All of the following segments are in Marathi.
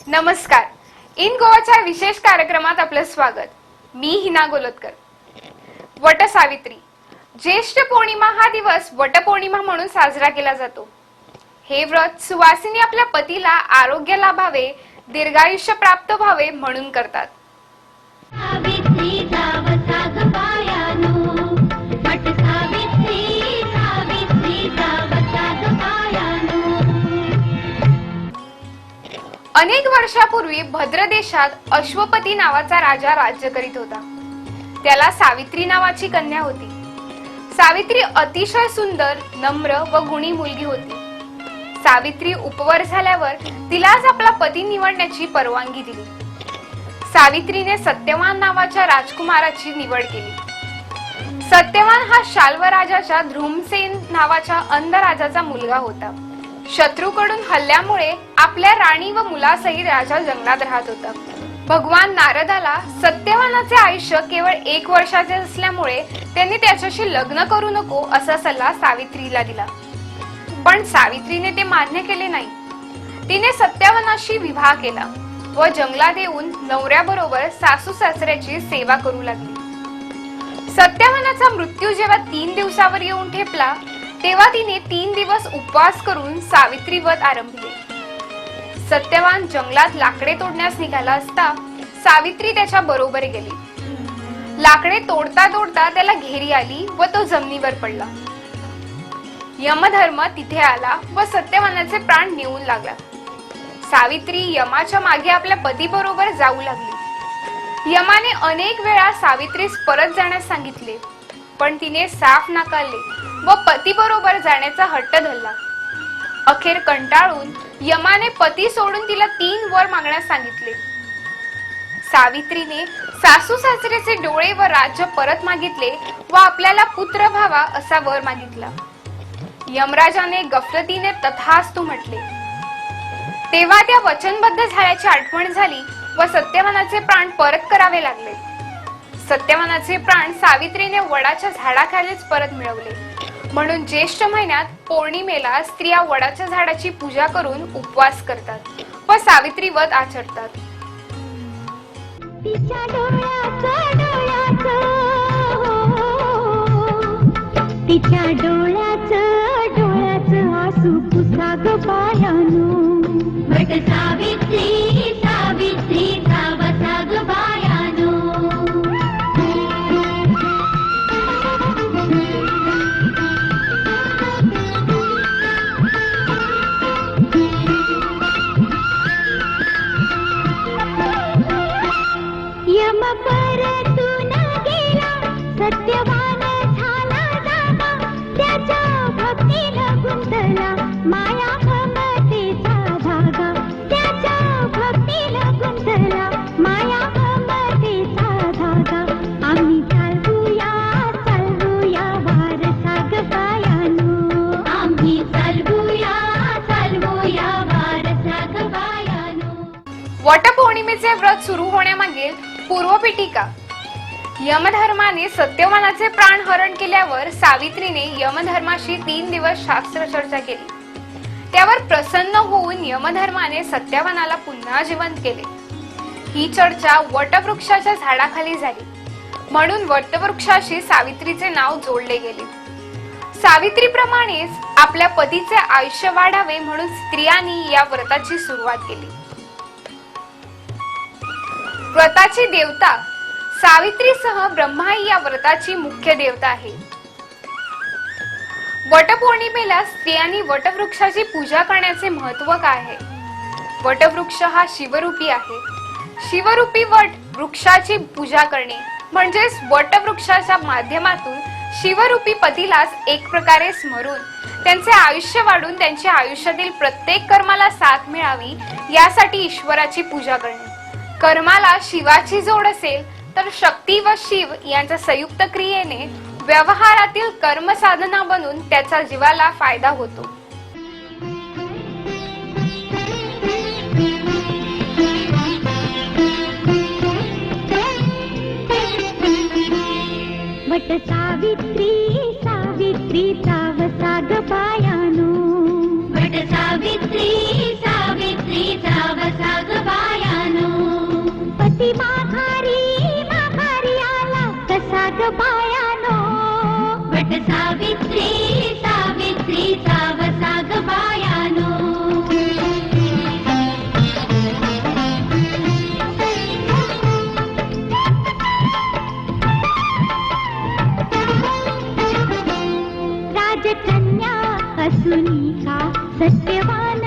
नमस्कार. इन गोवाच्या विशेष कार्यक्रमात आपलं स्वागत. मी हिना गोलतकर. वटसावित्री ज्येष्ठ पौर्णिमा हा दिवस वटपौर्णिमा म्हणून साजरा केला जातो. हे व्रत सुवासिनी आपल्या पतीला आरोग्य लाभावे, दीर्घायुष्य प्राप्त व्हावे म्हणून करतात. अनेक वर्षापूर्वी भद्र देशात अश्वपती नावाचा राजा राज्य करीत होता. त्याला सावित्री नावाची कन्या होती. सावित्री अतिशय सुंदर, नम्र व गुणी मुलगी होती. सावित्री उपवर झाल्यावर तिलाच आपला पती निवडण्याची परवानगी दिली. सावित्रीने सत्यवान नावाच्या राजकुमाराची निवड केली. सत्यवान हा शाल्व राजाच्या ध्रुमसेन नावाच्या अंध राजाचा मुलगा होता. शत्रूकडून हल्ल्यामुळे आपल्या राणी व मुलासहित राजा जंगलात राहत होता. भगवान नारदाला सत्यवानाचे आयुष्य केवळ 1 वर्षाचे असल्यामुळे त्यांनी त्याच्याशी लग्न करू नको असा सल्ला सावित्रीला दिला. पण सावित्रीने ते मान्य केले नाही. तिने सत्यवानाशी विवाह केला व जंगलात येऊन नवऱ्याबरोबर सासू सासऱ्याची सेवा करू लागली. सत्यवानाचा मृत्यू जेव्हा 3 दिवसावर येऊन ठेपला तेव्हा तिने 3 दिवस उपवास करून सावित्री व्रत आरंभले. सत्यवान जंगलात लाकडे तोडण्यास निघाला असता सावित्री त्याच्या बरोबर गेली. लाकडे तोडता तोडता त्याला घेरी आली व तो जमिनीवर पडला. यमधर्म तिथे आला व सत्यवानाचे प्राण नेऊन लागला. सावित्री यमाच्या मागे आपल्या पती बरोबर जाऊ लागली. यमाने अनेक वेळा सावित्रीस परत जाण्यास सांगितले, पण तिने साफ नाकारले व पती बरोबर जाण्याचा हट्ट धरला. अखेर कंटाळून यमाने पती सोडून तिला 3 वर मागण्यास सांगितले. सावित्रीने सासू सासऱ्याचे डोळे व राज्य परत मागितले व आपल्याला पुत्र व्हावा असा वर मागितला. यमराजाने गफलतीने तथास्तु म्हटले. तेव्हा त्या वचनबद्ध झाल्याची आठवण झाली व सत्यवानाचे प्राण परत करावे लागले. सत्यवानाचे प्राण सावित्रीने वडाच्या झाडाखालीच परत मिळवले. म्हणून ज्येष्ठ महिन्यात पौर्णिमेला स्त्रिया वडाच्या झाडाची पूजा करून उपवास करतात व सावित्री व्रत आचरतात. तिच्या डोळ्याचं आसू पुसा ग पायानो. वट सावित्री सावित्री सावसा ग पायानो. यम परतून गेला सत्यवान झाला जागा. त्याच्या भक्तीला गुंतला माया ममतेचा धागा. त्याच्या भक्तीला गुंतला माया ममतेचा धागा. आम्ही चालवूया चालवूया वारसा ग पायानो. आम्ही चालवूया चालवूया वारसा ग पायानो. वटपौर्णिमेचे व्रत सुरू होण्यामागील पूर्वपीठिका. यमधर्माने सत्यवानाचे प्राण हरण केल्यावर सावित्रीने यमधर्माशी 3 दिवस शास्त्र चर्चा केली. त्यावर प्रसन्न होऊन यमधर्माने सत्यवानाला पुन्हा जिवंत केले. ही चर्चा वटवृक्षाच्या झाडाखाली झाली, म्हणून वटवृक्षाशी सावित्रीचे नाव जोडले गेले. सावित्रीप्रमाणेच आपल्या पतीचे आयुष्य वाढावे म्हणून स्त्रियांनी या व्रताची सुरुवात केली. व्रताची देवता सावित्रीसह ब्रह्माई या व्रताची मुख्य देवता आहे. वटपौर्णिमेला स्त्रियांनी वटवृक्षाची पूजा करण्याचे महत्त्व काय आहे? वटवृक्ष हा शिवरूपी आहे. शिवरूपी वट वृक्षाची पूजा करणे म्हणजेच वटवृक्षाच्या माध्यमातून शिवरूपी पतीलाच एक प्रकारे स्मरून त्यांचे आयुष्य वाढून त्यांच्या आयुष्यातील प्रत्येक कर्माला साथ मिळावी यासाठी ईश्वराची पूजा करणे. कर्माला शिवाची जोड असेल तर शक्ती व शिव यांच्या संयुक्त क्रियेने व्यवहारातील कर्म साधना बनून त्याचा जीवाला फायदा होतो. वट सावित्री सावित्री सावसा ग पायानो. वट सावित्री सावित्री सावसा ग सावित्री सावित्री सावसा ग बायानो. राजकन्या असुनी का सत्यवान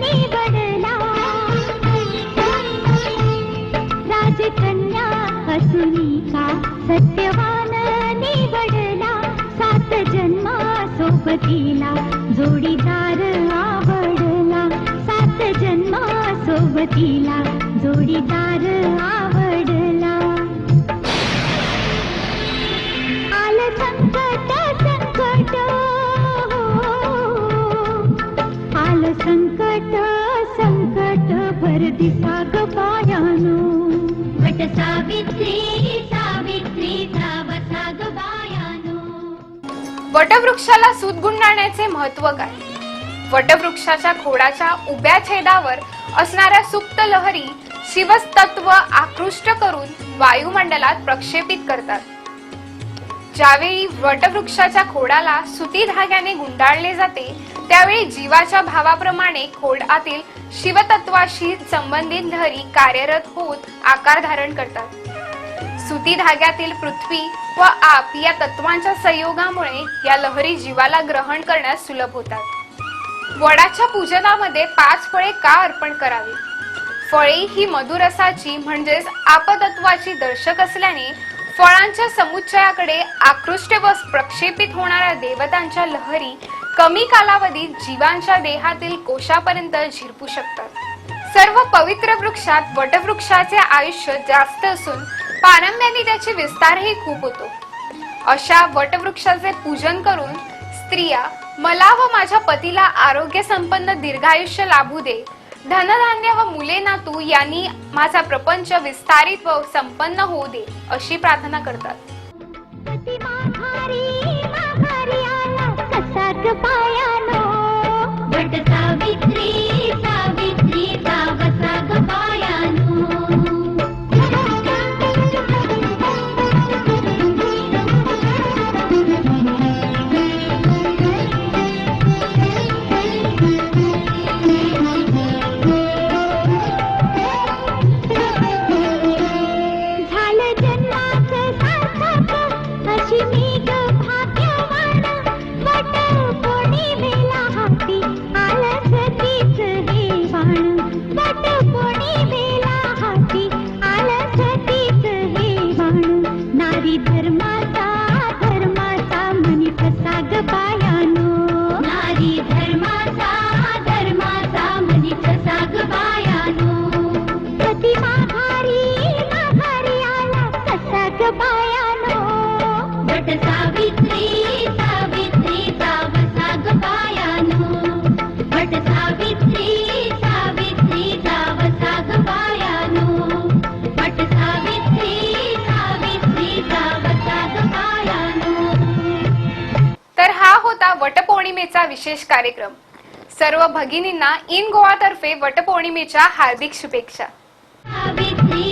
निवडला. राजकन्या असुनी का सत्यवान निवडला. 7 जन्मा सोबतीला जोडीदार आवडला. 7 जन्मा सोबतीला जोडीदार आवडला. आलं संकट संकट आलं संकट संकट भर दिसा ग बायानो. वट सावित्री सावित्री सावसा ग बायानो. वटवृक्षाला सूत गुंडाळण्याचे महत्व काय? वटवृक्षाच्या खोडाच्या उभ्या छेदावर असणाऱ्या सुप्त लहरी शिवतत्व आकृष्ट करून वायुमंडलात प्रक्षेपित करतात. ज्यावेळी वटवृक्षाच्या खोडाला सुती धाग्याने गुंडाळले जाते त्यावेळी जीवाच्या भावाप्रमाणे खोडातील शिवतत्वाशी संबंधित लहरी कार्यरत होत आकार धारण करतात. सुती धाग्यातील पृथ्वी व आप या तत्वांच्या संयोगामुळे या लहरी जीवाला ग्रहण करण्यास सुलभ होतात. वडाच्या पूजनामध्ये 5 फळे का अर्पण करावी? फळे ही मधुरसाची म्हणजेच आपतत्वाची दर्शक असल्याने फळांच्या समुच्चयाकडे आकृष्ट व प्रक्षेपित होणाऱ्या देवतांच्या लहरी कमी कालावधीत जीवांच्या देहातील कोशापर्यंत झिरपू शकतात. सर्व पवित्र वृक्षात वटवृक्षाचे आयुष्य जास्त असून पारंब्याने त्याचे विस्तारही खूप होतो. अशा वटवृक्षाचे पूजन करून स्त्रिया मला व माझ्या पतीला आरोग्य संपन्न दीर्घायुष्य लाभू दे, धनधान्य व मुले नातू यांनी माझा प्रपंच विस्तारित व संपन्न होऊ दे अशी प्रार्थना करतात. पती माघारी माघारी आला कसा ग बायानो. वट सावित्री सावित्री सावसा ग बायानो. नारी धर्माचा धर्माचा म्हणी कसा ग बायानो. नारी धर्माचा धर्माचा म्हणी कसा ग बायानो. पती माघारी माघारी आला कसा ग बायानो. वट सावित्री सावित्री सावसा ग बायानो. वट सावित्री सावित्री सावसा ग बायानो. वट सावित्री सावित्री सावसा ग बायानो. तर हा होता वटपौर्णिमेचा विशेष कार्यक्रम. सर्व भगिनींना इन गोवा तर्फे वटपौर्णिमेच्या हार्दिक शुभेच्छा. सावित्री